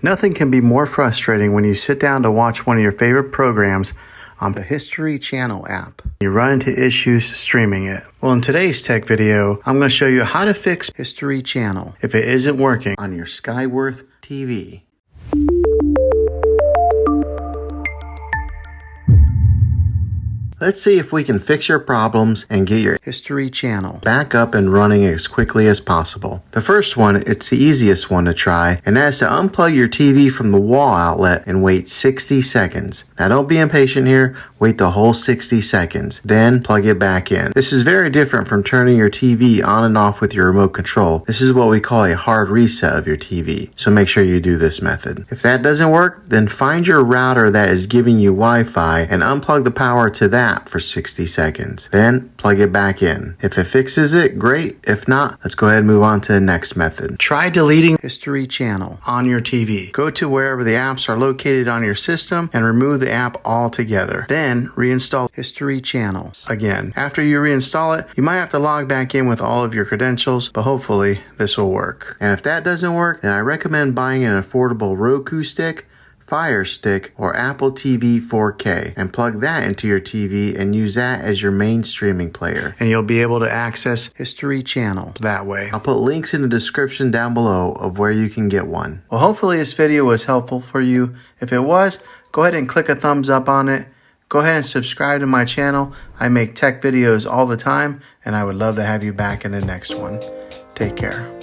Nothing can be more frustrating when you sit down to watch one of your favorite programs on the History Channel app. You run into issues streaming it. Well, in today's tech video, I'm going to show you how to fix History Channel if it isn't working on your Skyworth TV. Let's see if we can fix your problems and get your History Channel back up and running as quickly as possible. The first one, it's the easiest one to try, and that's to unplug your TV from the wall outlet and wait 60 seconds. Now don't be impatient here, wait the whole 60 seconds, then plug it back in. This is very different from turning your TV on and off with your remote control. This is what we call a hard reset of your TV, so make sure you do this method. If that doesn't work, then find your router that is giving you Wi-Fi and unplug the power to that for 60 seconds. Then plug it back in. If it fixes it, great. If not, let's go ahead and move on to the next method. Try deleting History Channel on your TV. Go to wherever the apps are located on your system and remove the app altogether. Then reinstall History Channel again. After you reinstall it, you might have to log back in with all of your credentials, but hopefully this will work. And if that doesn't work, then I recommend buying an affordable Roku stick, Fire Stick, or Apple TV 4K and plug that into your TV and use that as your main streaming player. And you'll be able to access History Channel that way. I'll put links in the description down below of where you can get one. Well, hopefully this video was helpful for you. If it was, go ahead and click a thumbs up on it. Go ahead and subscribe to my channel. I make tech videos all the time, and I would love to have you back in the next one. Take care.